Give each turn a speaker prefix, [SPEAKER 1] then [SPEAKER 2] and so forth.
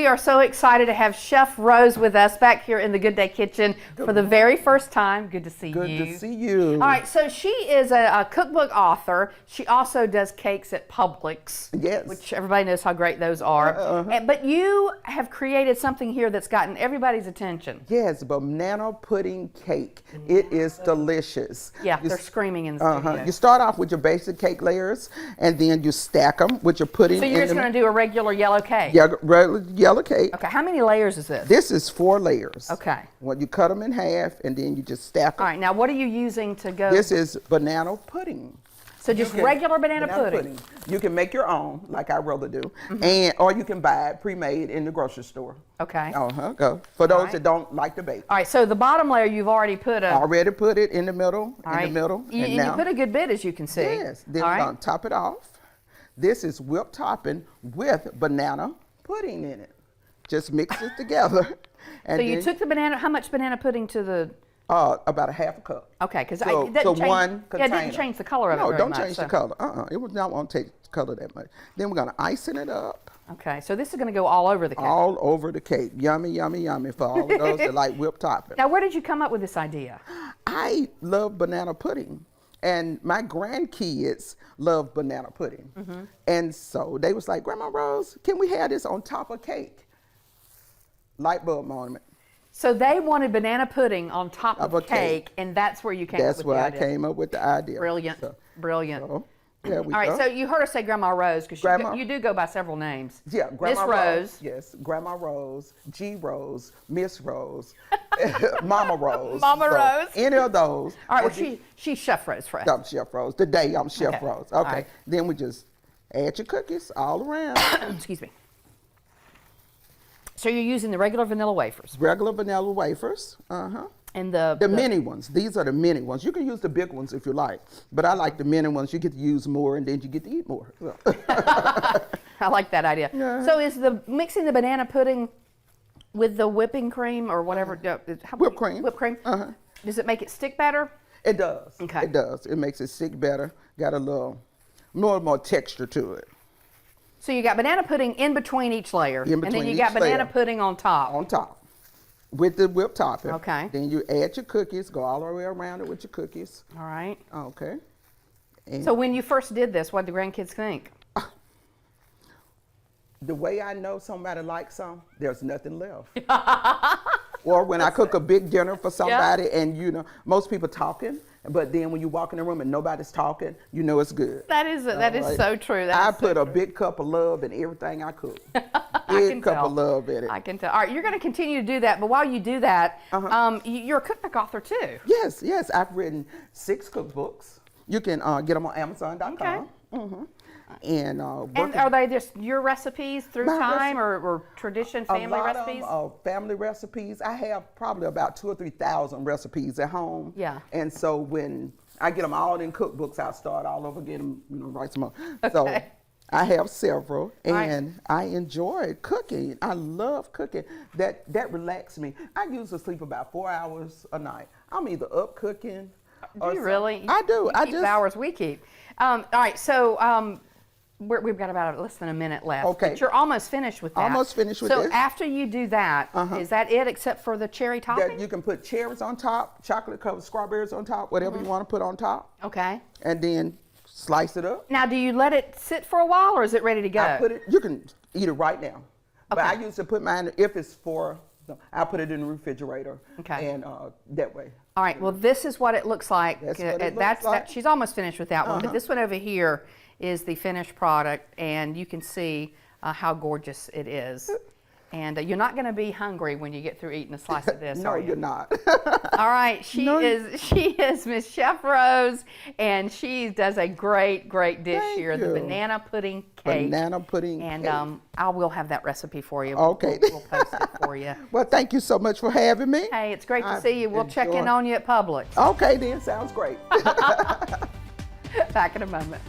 [SPEAKER 1] we are so excited to have Chef Rose with us back here in the Good Day Kitchen for the very first time. Good to see you.
[SPEAKER 2] Good to see you.
[SPEAKER 1] All right, so she is a cookbook author. She also does cakes at Publix,
[SPEAKER 2] Yes.
[SPEAKER 1] which everybody knows how great those are. But you have created something here that's gotten everybody's attention.
[SPEAKER 2] Yes, banana pudding cake. It is delicious.
[SPEAKER 1] Yeah, they're screaming in the studio.
[SPEAKER 2] You start off with your basic cake layers, and then you stack them with your pudding.
[SPEAKER 1] So you're just going to do a regular yellow cake?
[SPEAKER 2] Yeah, regular yellow cake.
[SPEAKER 1] Okay, how many layers is this?
[SPEAKER 2] This is 4 layers.
[SPEAKER 1] Okay.
[SPEAKER 2] Well, you cut them in half, and then you just stack them.
[SPEAKER 1] All right, now what are you using to go?
[SPEAKER 2] This is banana pudding.
[SPEAKER 1] So just regular banana pudding.
[SPEAKER 2] You can make your own, like I rather do, or you can buy it pre-made in the grocery store.
[SPEAKER 1] Okay.
[SPEAKER 2] Go. For those that don't like to bake.
[SPEAKER 1] All right, so the bottom layer you've already put
[SPEAKER 2] Already put it in the middle,
[SPEAKER 1] and you put a good bit, as you can see.
[SPEAKER 2] Yes, then we're going to top it off. This is whipped topping with banana pudding in it. Just mix it together. And
[SPEAKER 1] so you took the banana, how much banana pudding to the?
[SPEAKER 2] About a half a cup.
[SPEAKER 1] Okay, because
[SPEAKER 2] so
[SPEAKER 1] it doesn't change,
[SPEAKER 2] one container.
[SPEAKER 1] it didn't change the color of it very
[SPEAKER 2] don't
[SPEAKER 1] much,
[SPEAKER 2] change the color. It would not want to take the color that much. Then we're going to icing it up.
[SPEAKER 1] Okay, so this is going to go all over the cake.
[SPEAKER 2] All over the cake. Yummy, yummy, yummy for all of those that like whipped topping.
[SPEAKER 1] Now, where did you come up with this idea?
[SPEAKER 2] I love banana pudding. And my grandkids love banana pudding. And so they was like, Grandma Rose, can we have this on top of cake? Light bulb moment.
[SPEAKER 1] So they wanted banana pudding on top of a cake, and that's where you came up with the idea.
[SPEAKER 2] That's where I came up with the idea.
[SPEAKER 1] Brilliant, brilliant.
[SPEAKER 2] So, there we
[SPEAKER 1] go. All right, so you heard us say Grandma Rose, because you do go by several names.
[SPEAKER 2] Yeah, Grandma
[SPEAKER 1] Miss Rose.
[SPEAKER 2] Yes, Grandma Rose, G Rose, Miss Rose, Mama Rose.
[SPEAKER 1] Mama Rose.
[SPEAKER 2] Any of those.
[SPEAKER 1] All right, well, she's Chef Rose for us.
[SPEAKER 2] I'm Chef Rose. Today I'm Chef Rose. Okay,
[SPEAKER 1] right.
[SPEAKER 2] Then we just add your cookies all around.
[SPEAKER 1] Excuse me. So you're using the regular vanilla wafers.
[SPEAKER 2] Regular vanilla wafers.
[SPEAKER 1] And
[SPEAKER 2] the mini ones. These are the mini ones. You can use the big ones if you like, but I like the mini ones. You get to use more, and then you get to eat more.
[SPEAKER 1] I like that idea.
[SPEAKER 2] Yeah.
[SPEAKER 1] So is mixing the banana pudding with the whipping cream or whatever?
[SPEAKER 2] Whipped cream.
[SPEAKER 1] Whipped cream. Does it make it stick better?
[SPEAKER 2] It does.
[SPEAKER 1] Okay.
[SPEAKER 2] It does. It makes it stick better. Got a little more texture to it.
[SPEAKER 1] So you got banana pudding in between each layer,
[SPEAKER 2] and
[SPEAKER 1] then you got banana pudding on top.
[SPEAKER 2] On top. With the whipped topping.
[SPEAKER 1] Okay.
[SPEAKER 2] Then you add your cookies, go all the way around it with your cookies.
[SPEAKER 1] All right.
[SPEAKER 2] Okay. And
[SPEAKER 1] so when you first did this, what did the grandkids think?
[SPEAKER 2] The way I know somebody likes some, there's nothing left. Or when I cook a big dinner for somebody and most people talking, but then when you walk in the room and nobody's talking, you know it's good.
[SPEAKER 1] That is so true.
[SPEAKER 2] I put a big cup of love in everything I cook. Big cup of love in it.
[SPEAKER 1] I can tell. All right, you're going to continue to do that, but while you do that, you're a cookbook author too.
[SPEAKER 2] Yes, I've written 6 cookbooks. You can get them on Amazon.com.
[SPEAKER 1] Okay.
[SPEAKER 2] And
[SPEAKER 1] are they just your recipes through time or tradition, family recipes?
[SPEAKER 2] A lot of family recipes. I have probably about 2,000 or 3,000 recipes at home.
[SPEAKER 1] Yeah.
[SPEAKER 2] And so when I get them all in cookbooks, I'll start all over again and write some more.
[SPEAKER 1] Okay.
[SPEAKER 2] So I have several, and
[SPEAKER 1] right.
[SPEAKER 2] I enjoy cooking. I love cooking. That relaxes me. I usually sleep about 4 hours a night. I'm either up cooking.
[SPEAKER 1] Do you really?
[SPEAKER 2] I do.
[SPEAKER 1] You keep the hours we keep. All right, so we've got about less than a minute left.
[SPEAKER 2] Okay.
[SPEAKER 1] But you're almost finished with that.
[SPEAKER 2] Almost finished with this.
[SPEAKER 1] So after you do that, is that it except for the cherry topping?
[SPEAKER 2] You can put cherries on top, chocolate covered strawberries on top, whatever you want to put on top.
[SPEAKER 1] Okay.
[SPEAKER 2] And then slice it up.
[SPEAKER 1] Now, do you let it sit for a while, or is it ready to go?
[SPEAKER 2] You can eat it right now.
[SPEAKER 1] Okay.
[SPEAKER 2] But I used to put mine, if it's I'll put it in the refrigerator.
[SPEAKER 1] Okay.
[SPEAKER 2] And that way.
[SPEAKER 1] All right, well, this is what it looks like.
[SPEAKER 2] That's what it looks like.
[SPEAKER 1] She's almost finished with that one, but this one over here is the finished product, and you can see how gorgeous it is. And you're not going to be hungry when you get through eating a slice of this, are you?
[SPEAKER 2] No, you're not.
[SPEAKER 1] All right, she is Miss Chef Rose, and she does a great dish here, the banana pudding cake.
[SPEAKER 2] Banana pudding
[SPEAKER 1] cake.
[SPEAKER 2] And
[SPEAKER 1] I will have that recipe for you.
[SPEAKER 2] Okay.
[SPEAKER 1] We'll post it for you.
[SPEAKER 2] Well, thank you so much for having me.
[SPEAKER 1] Hey, it's great to see you. We'll check in on you at Publix.
[SPEAKER 2] Okay, then. Sounds great.
[SPEAKER 1] Back in a moment.